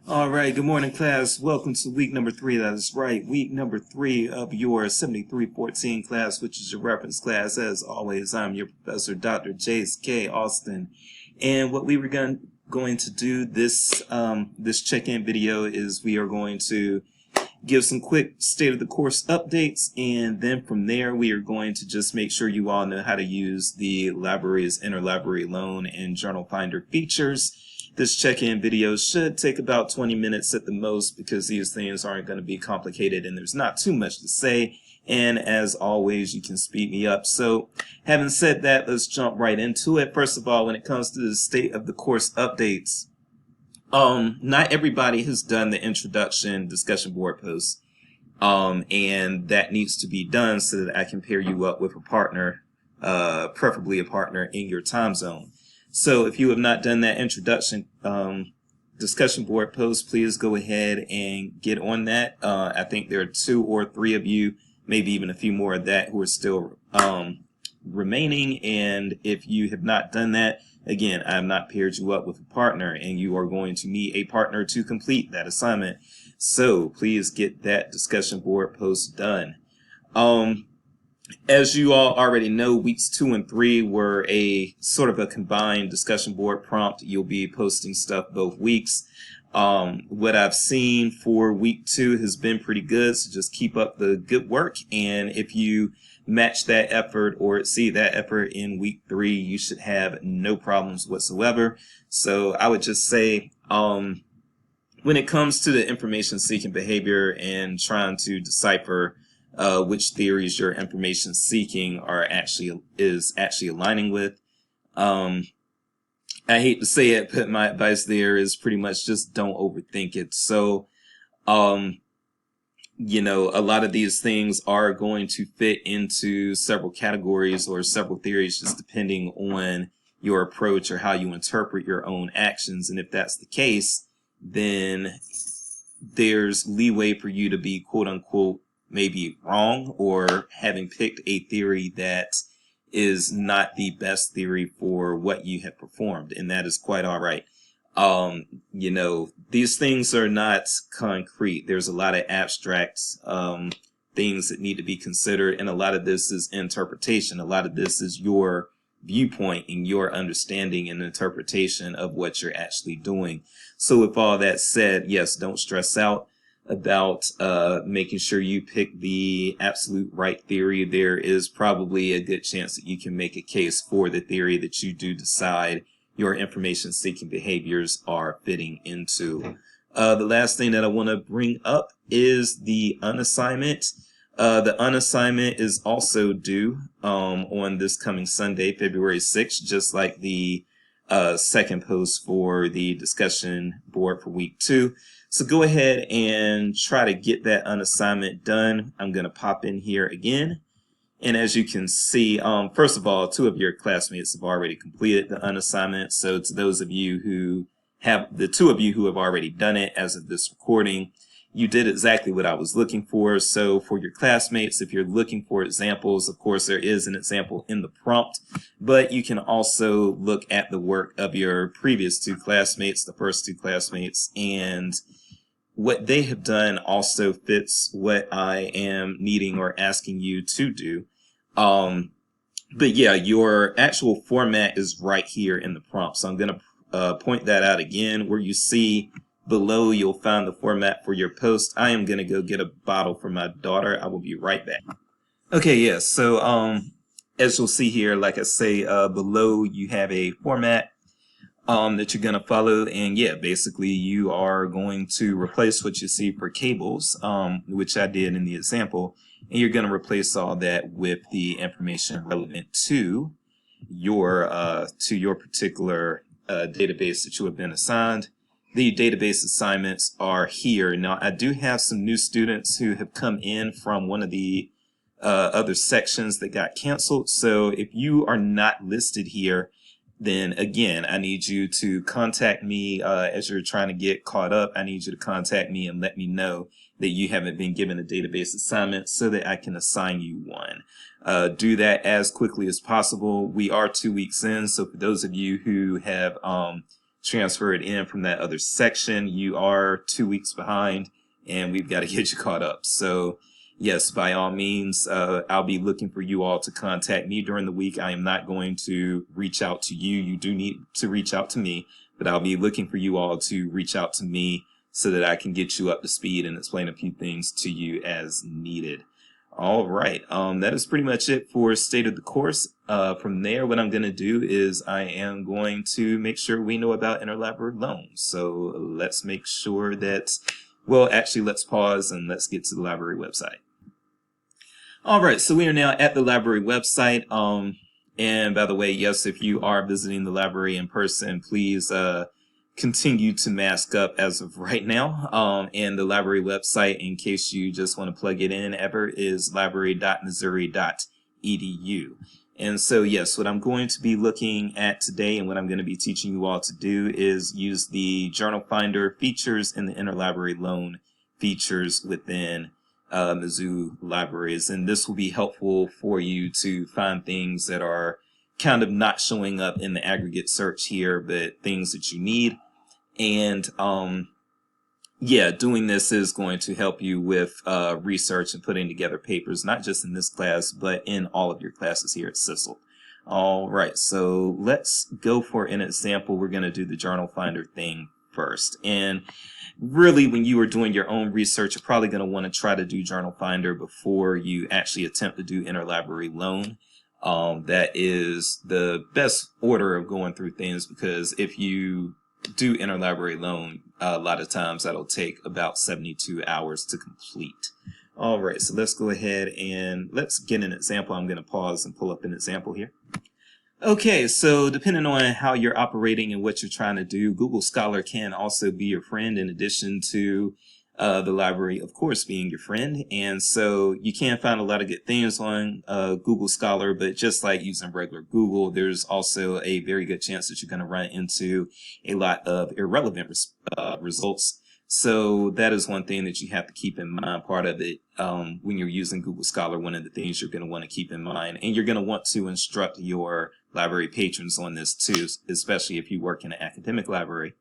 All right, good morning, class. Welcome to week number 3. That is right, week number 3 of your 7314 class, which is your reference class. As always, I'm your professor, Dr. Jace K. Austin. And what we were going to do this check-in video is we are going to give some quick state of the course updates, and then from there we are going to just make sure you all know how to use the library's interlibrary loan and journal finder features. This check-in video should take about 20 minutes at the most because these things aren't going to be complicated and there's not too much to say. And as always, you can speed me up. So having said that, let's jump right into it. First of all, when it comes to the state of the course updates, not everybody has done the introduction discussion board post. And that needs to be done so that I can pair you up with a partner, preferably a partner in your time zone. So if you have not done that introduction discussion board post, please go ahead and get on that. I think there are 2 or 3 of you, maybe even a few more of that, who are still remaining. And if you have not done that, again, I have not paired you up with a partner, and you are going to need a partner to complete that assignment. So please get that discussion board post done. As you all already know, weeks 2 and 3 were a sort of a combined discussion board prompt. You'll be posting stuff both weeks. What I've seen for week 2 has been pretty good, so just keep up the good work. And if you match that effort or exceed that effort in week 3, you should have no problems whatsoever. So I would just say, when it comes to the information seeking behavior and trying to decipher which theories your information seeking is actually aligning with. I hate to say it, but my advice there is pretty much just don't overthink it. So, you know, a lot of these things are going to fit into several categories or several theories, just depending on your approach or how you interpret your own actions. And if that's the case, then there's leeway for you to be quote unquote maybe wrong or having picked a theory that is not the best theory for what you have performed, and that is quite all right. You know, these things are not concrete. There's a lot of abstract things that need to be considered, and a lot of this is interpretation. A lot of this is your viewpoint and your understanding and interpretation of what you're actually doing. So with all that said, yes, don't stress out about making sure you pick the absolute right theory. There is probably a good chance that you can make a case for the theory that you do decide your information seeking behaviors are fitting into. The last thing that I want to bring up is the unassignment. The unassignment is also due on this coming Sunday, February 6th, just like the second post for the discussion board for week 2. So go ahead and try to get that unassignment done. I'm going to pop in here again. And as you can see, first of all, 2 of your classmates have already completed the unassignment. So to those of you who have, the 2 of you who have already done it as of this recording, you did exactly what I was looking for. So for your classmates, if you're looking for examples, of course, there is an example in the prompt, but you can also look at the work of your previous 2 classmates, the first 2 classmates, and what they have done also fits what I am needing or asking you to do. But yeah, your actual format is right here in the prompt. So I'm going to point that out again. Where you see below, you'll find the format for your post. I am going to go get a bottle for my daughter. I will be right back. Okay, yes. So as you'll see here, like I say, below you have a format that you're going to follow. And yeah, basically you are going to replace what you see for cables, which I did in the example, and you're going to replace all that with the information relevant to your particular database that you have been assigned. The database assignments are here. Now, I do have some new students who have come in from one of the other sections that got canceled. So if you are not listed here, then again, I need you to contact me as you're trying to get caught up. I need you to contact me and let me know that you haven't been given a database assignment so that I can assign you one. Do that as quickly as possible. We are 2 weeks in, so for those of you who have transfer it in from that other section, you are 2 weeks behind, and we've got to get you caught up. So yes, by all means, I'll be looking for you all to contact me during the week. I am not going to reach out to you. You do need to reach out to me, but I'll be looking for you all to reach out to me so that I can get you up to speed and explain a few things to you as needed. All right, that is pretty much it for state of the course. From there, what I'm going to do is I am going to make sure we know about interlibrary loans. So let's make sure that, well, actually, let's pause and let's get to the library website. All right, so we are now at the library website. And by the way, yes, if you are visiting the library in person, please continue to mask up as of right now. And the library website, in case you just want to plug it in ever, is library.missouri.edu. And so, yes, what I'm going to be looking at today and what I'm going to be teaching you all to do is use the Journal Finder features and the interlibrary loan features within Mizzou libraries. And this will be helpful for you to find things that are kind of not showing up in the aggregate search here, but things that you need. And yeah, doing this is going to help you with research and putting together papers, not just in this class, but in all of your classes here at CISL. All right, so let's go for an example. We're going to do the Journal Finder thing first. And really, when you are doing your own research, you're probably going to want to try to do Journal Finder before you actually attempt to do interlibrary loan. That is the best order of going through things, because if you do interlibrary loan, a lot of times that'll take about 72 hours to complete. All right, so let's go ahead and let's get an example. I'm going to pause and pull up an example here. Okay, so depending on how you're operating and what you're trying to do, Google Scholar can also be your friend, in addition to the library, of course, being your friend. And so you can find a lot of good things on Google Scholar, but just like using regular Google, there's also a very good chance that you're going to run into a lot of irrelevant results. So that is one thing that you have to keep in mind. Part of it, when you're using Google Scholar, one of the things you're going to want to keep in mind, and you're going to want to instruct your library patrons on this too, especially if you work in an academic library,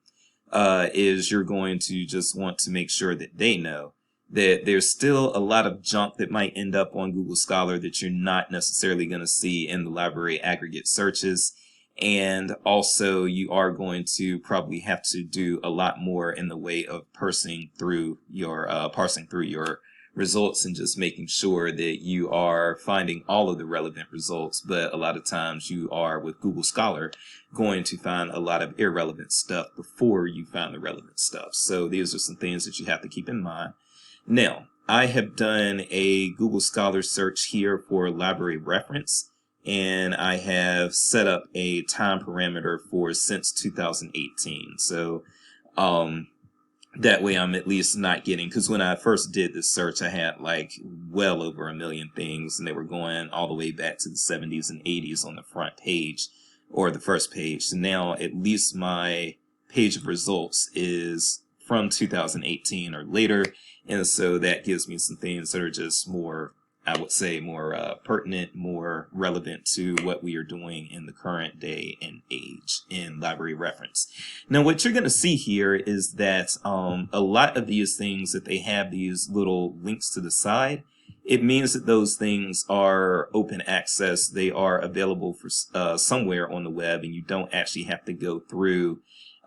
is you're going to just want to make sure that they know that there's still a lot of junk that might end up on Google Scholar that you're not necessarily going to see in the library aggregate searches. And also, you are going to probably have to do a lot more in the way of parsing through your results and just making sure that you are finding all of the relevant results. But a lot of times you are, with Google Scholar, going to find a lot of irrelevant stuff before you find the relevant stuff. So these are some things that you have to keep in mind. Now, I have done a Google Scholar search here for library reference, and I have set up a time parameter for since 2018. So that way I'm at least not getting, because when I first did this search, I had like well over 1 million things, and they were going all the way back to the 70s and 80s on the front page or the first page. So now at least my page of results is from 2018 or later. And so that gives me some things that are just more, I would say, more pertinent, more relevant to what we are doing in the current day and age in library reference. Now, what you're going to see here is that a lot of these things, that they have these little links to the side, it means that those things are open access. They are available for somewhere on the web, and you don't actually have to go through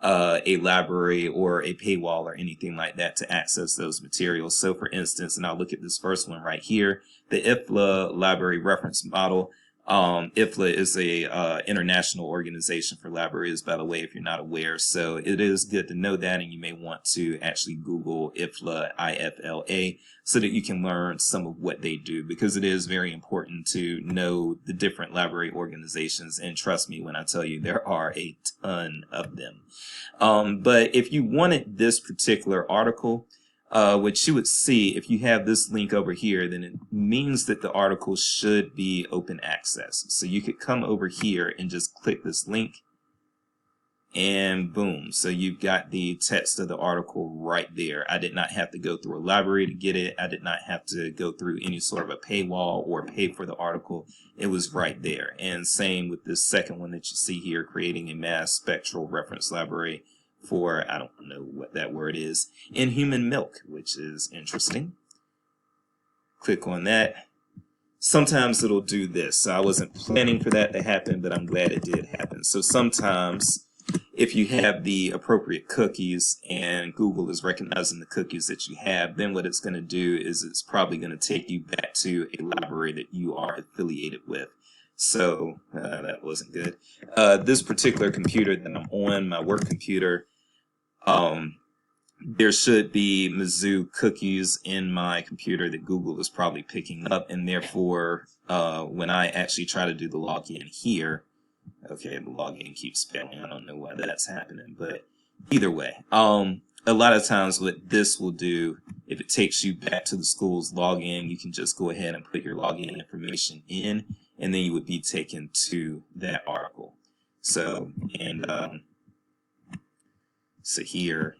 a library or a paywall or anything like that to access those materials. So for instance, and I'll look at this first one right here, the IFLA library reference model. IFLA is a international organization for libraries, by the way, if you're not aware. So it is good to know that, and you may want to actually Google IFLA, IFLA, so that you can learn some of what they do, because it is very important to know the different library organizations. And trust me when I tell you, there are a ton of them. But if you wanted this particular article, what you would see, if you have this link over here, then it means that the article should be open access. So you could come over here and just click this link, and boom. So you've got the text of the article right there. I did not have to go through a library to get it. I did not have to go through any sort of a paywall or pay for the article. It was right there. And same with this second one that you see here, creating a mass spectral reference library for, I don't know what that word is, in human milk, which is interesting. Click on that. Sometimes it'll do this. So I wasn't planning for that to happen, but I'm glad it did happen. So sometimes if you have the appropriate cookies and Google is recognizing the cookies that you have, then what it's going to do is it's probably going to take you back to a library that you are affiliated with. So that wasn't good. This particular computer that I'm on, my work computer, there should be Mizzou cookies in my computer that Google is probably picking up, and therefore when I actually try to do the login here, okay, the login keeps failing. I don't know why that's happening, but either way, a lot of times what this will do, if it takes you back to the school's login, you can just go ahead and put your login information in, and then you would be taken to that article. So, and so here,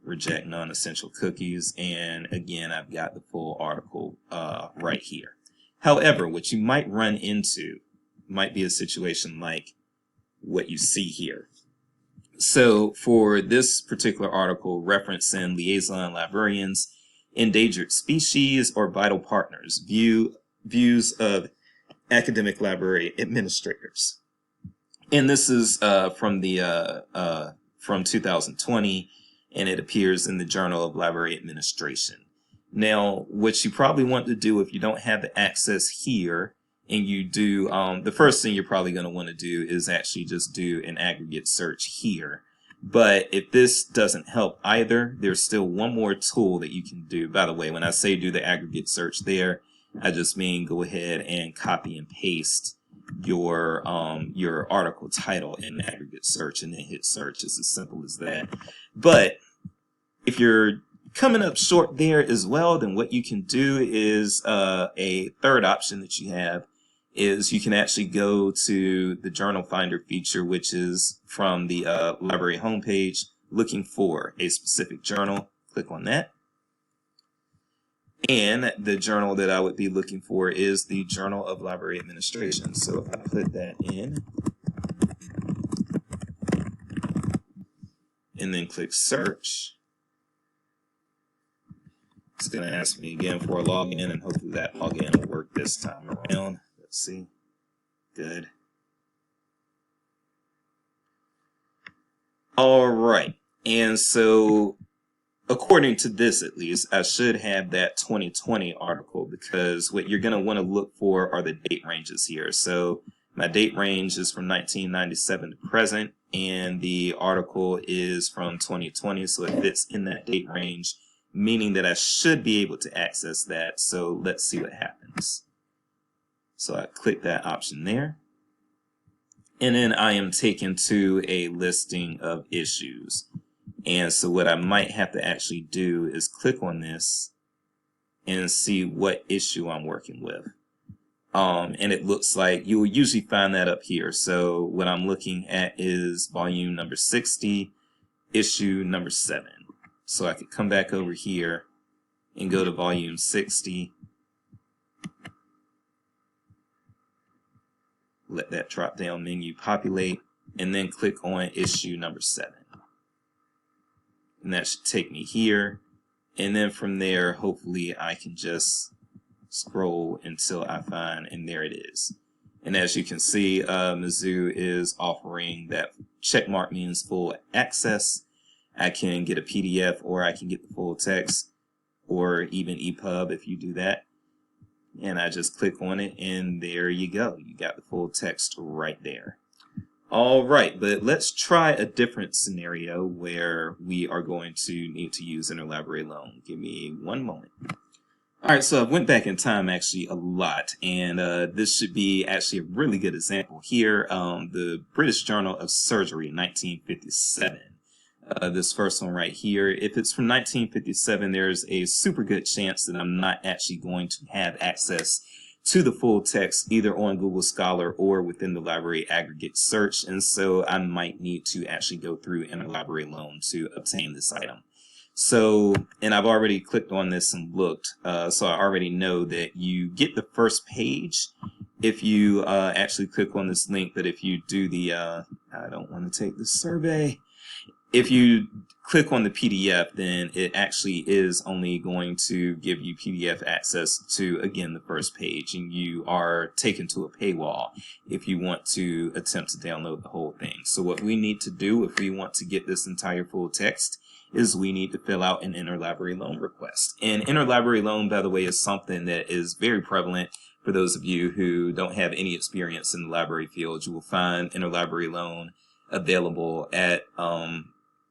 reject non-essential cookies, and again I've got the full article right here. However, what you might run into might be a situation like what you see here. So for this particular article referencing liaison librarians, endangered species, or vital partners, views of academic library administrators, and this is from 2020. And it appears in the Journal of Library Administration. Now, what you probably want to do if you don't have the access here, and you do, the first thing you're probably going to want to do is actually just do an aggregate search here. But if this doesn't help either, there's still one more tool that you can do. By the way, when I say do the aggregate search there, I just mean go ahead and copy and paste your article title in the aggregate search and then hit search. It's as simple as that. But if you're coming up short there as well, then what you can do is a third option that you have is you can actually go to the Journal Finder feature, which is from the library homepage, looking for a specific journal. Click on that. And the journal that I would be looking for is the Journal of Library Administration. So if I put that in and then click search, it's going to ask me again for a login, and hopefully that login will work this time around. Let's see. Good. All right. And so according to this, at least, I should have that 2020 article, because what you're going to want to look for are the date ranges here. So my date range is from 1997 to present, and the article is from 2020, so it fits in that date range, meaning that I should be able to access that. So let's see what happens. So I click that option there, and then I am taken to a listing of issues. And so what I might have to actually do is click on this and see what issue I'm working with. And it looks like you will usually find that up here. So what I'm looking at is volume number 60, issue number 7. So I could come back over here and go to volume 60. Let that drop down menu populate, and then click on issue number 7. And that should take me here. And then from there, hopefully I can just scroll until I find, and there it is. And as you can see, Mizzou is offering that checkmark means full access. I can get a PDF, or I can get the full text, or even EPUB if you do that. And I just click on it, and there you go. You got the full text right there. All right, but let's try a different scenario where we are going to need to use interlibrary loan. Give me one moment. All right, so I went back in time actually a lot, and this should be actually a really good example here. The British Journal of Surgery, 1957. This first one right here, if it's from 1957, there's a super good chance that I'm not actually going to have access to the full text either on Google Scholar or within the library aggregate search. And so I might need to actually go through Interlibrary Loan to obtain this item. So, and I've already clicked on this and looked, so I already know that you get the first page if you actually click on this link. But if you do the, I don't want to take this survey. If you click on the PDF, then it actually is only going to give you PDF access to, again, the first page, and you are taken to a paywall if you want to attempt to download the whole thing. So what we need to do if we want to get this entire full text is we need to fill out an interlibrary loan request. And interlibrary loan, by the way, is something that is very prevalent for those of you who don't have any experience in the library field. You will find interlibrary loan available at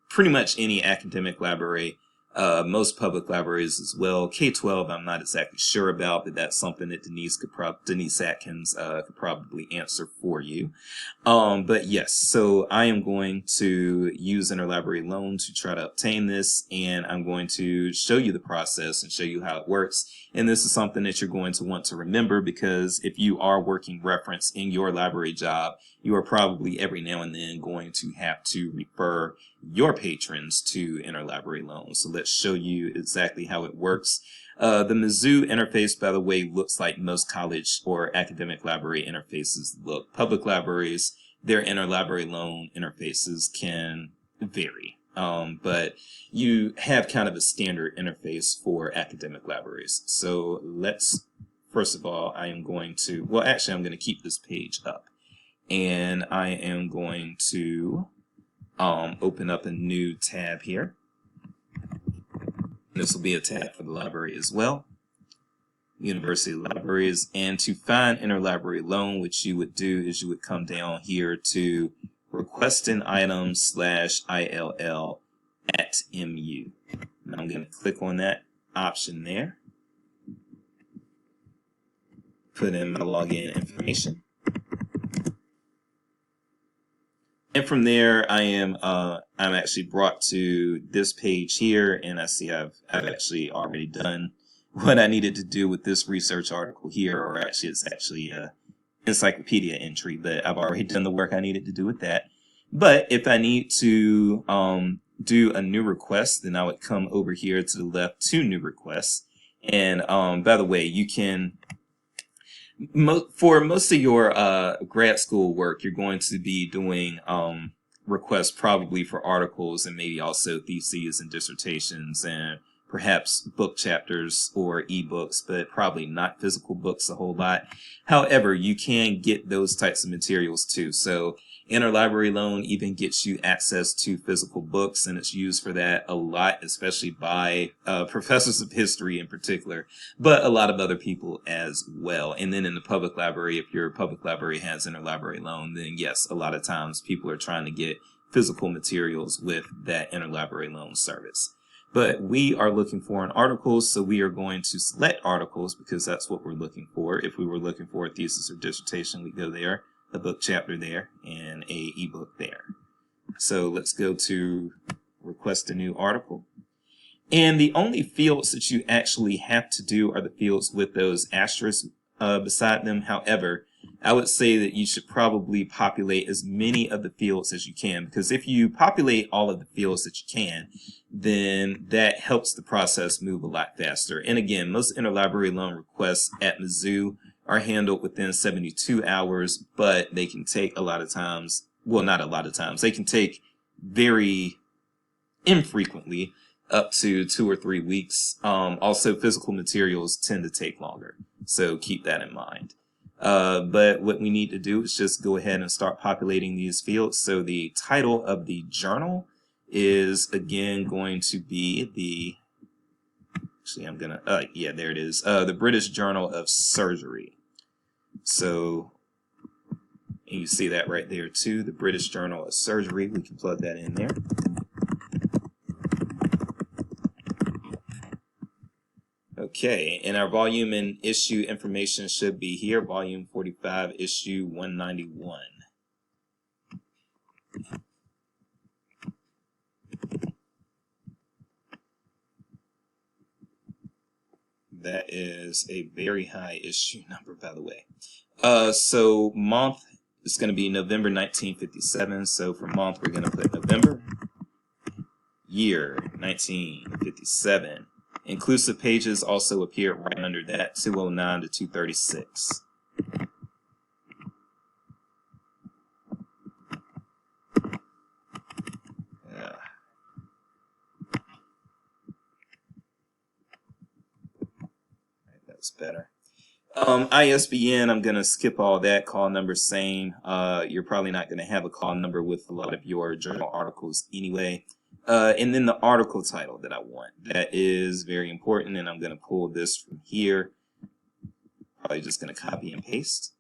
pretty much any academic library, most public libraries as well. K-12, I'm not exactly sure about, but that's something that Denise Atkins could probably answer for you. But yes, so I am going to use Interlibrary Loan to try to obtain this, and I'm going to show you the process and show you how it works. And this is something that you're going to want to remember, because if you are working reference in your library job, you are probably every now and then going to have to refer your patrons to Interlibrary Loan. So let's show you exactly how it works. The Mizzou interface, by the way, looks like most college or academic library interfaces look. Public libraries, their interlibrary loan interfaces can vary. But you have kind of a standard interface for academic libraries. So let's, first of all, I'm going to keep this page up. And I am going to open up a new tab here. This will be a tab for the library as well. University libraries. And to find interlibrary loan, what you would do is you would come down here to request an item /ILL at MU. And I'm going to click on that option there. Put in my login information. And from there, I'm actually brought to this page here, and I see I've actually already done what I needed to do with this research article here, or actually it's actually a encyclopedia entry, but I've already done the work I needed to do with that. But if I need to do a new request, then I would come over here to the left to new requests. And by the way, you can, for most of your grad school work, you're going to be doing requests probably for articles and maybe also theses and dissertations and perhaps book chapters or ebooks, but probably not physical books a whole lot. However, you can get those types of materials too. So Interlibrary Loan even gets you access to physical books, and it's used for that a lot, especially by professors of history in particular, but a lot of other people as well. And then in the public library, if your public library has Interlibrary Loan, then yes, a lot of times people are trying to get physical materials with that Interlibrary Loan service. But we are looking for an article, so we are going to select articles because that's what we're looking for. If we were looking for a thesis or dissertation, we go there, a book chapter there, and a ebook there. So let's go to request a new article. And the only fields that you actually have to do are the fields with those asterisks beside them. However, I would say that you should probably populate as many of the fields as you can, because if you populate all of the fields that you can, then that helps the process move a lot faster. And again, most interlibrary loan requests at Mizzou are handled within 72 hours, but they can take a lot of times, well, not a lot of times, they can take very infrequently up to 2 or 3 weeks. Also, physical materials tend to take longer, so keep that in mind. But what we need to do is just go ahead and start populating these fields. So the title of the journal is again going to be the, actually I'm gonna, yeah, there it is, the British Journal of Surgery. So you see that right there too, the British Journal of Surgery. We can plug that in there. Okay, and our volume and issue information should be here, volume 45, issue 191. That is a very high issue number, by the way. So month is going to be November 1957. So for month, we're going to put November. Year 1957. Inclusive pages also appear right under that, 209 to 236. That's better. ISBN, I'm going to skip all that. Call number, same. You're probably not going to have a call number with a lot of your journal articles anyway. And then the article title that I want. That is very important, and I'm going to pull this from here. Probably just going to copy and paste.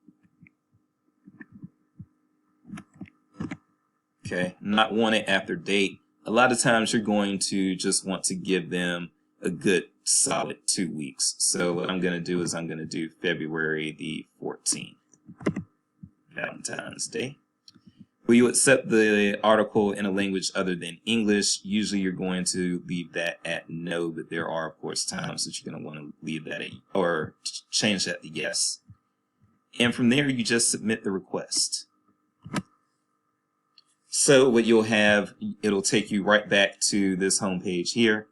Okay, not wanted after date. A lot of times you're going to just want to give them a good solid 2 weeks. So what I'm going to do is I'm going to do February the 14th, Valentine's Day. Will you accept the article in a language other than English? Usually you're going to leave that at no, but there are, of course, times that you're going to want to leave that at, or change that to yes. And from there, you just submit the request. So what you'll have, it'll take you right back to this home page here.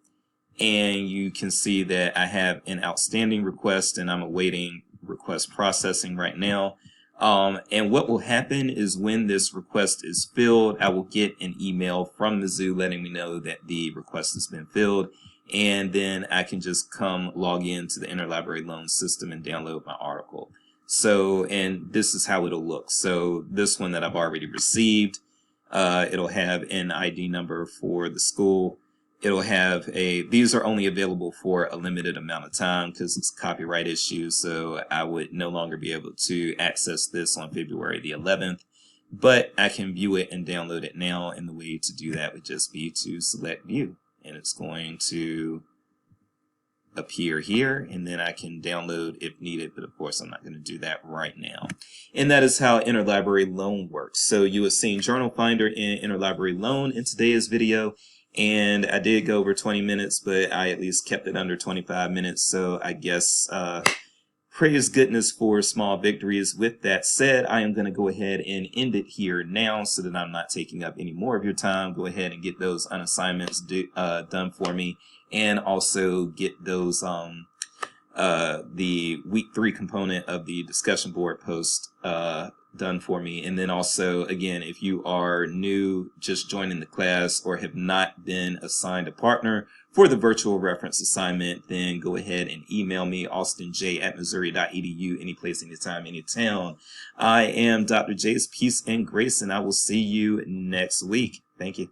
And you can see that I have an outstanding request and I'm awaiting request processing right now. And what will happen is when this request is filled, I will get an email from the zoo letting me know that the request has been filled. And then I can just come log into the Interlibrary Loan System and download my article. So, and this is how it'll look. So this one that I've already received, it'll have an ID number for the school. It'll have these are only available for a limited amount of time because it's a copyright issue, so I would no longer be able to access this on February the 11th, but I can view it and download it now, and the way to do that would just be to select view, and it's going to appear here, and then I can download if needed, but of course I'm not going to do that right now. And that is how Interlibrary Loan works. So you have seen Journal Finder and Interlibrary Loan in today's video. And I did go over 20 minutes, but I at least kept it under 25 minutes. So I guess praise goodness for small victories. With that said, I am going to go ahead and end it here now so that I'm not taking up any more of your time. Go ahead and get those unassignments done for me, and also get those the week 3 component of the discussion board post done for me. And then also, again, if you are new, just joining the class, or have not been assigned a partner for the virtual reference assignment, then go ahead and email me, austinj@missouri.edu, any place, anytime, anytown. I am Dr. J's Peace and Grace, and I will see you next week. Thank you.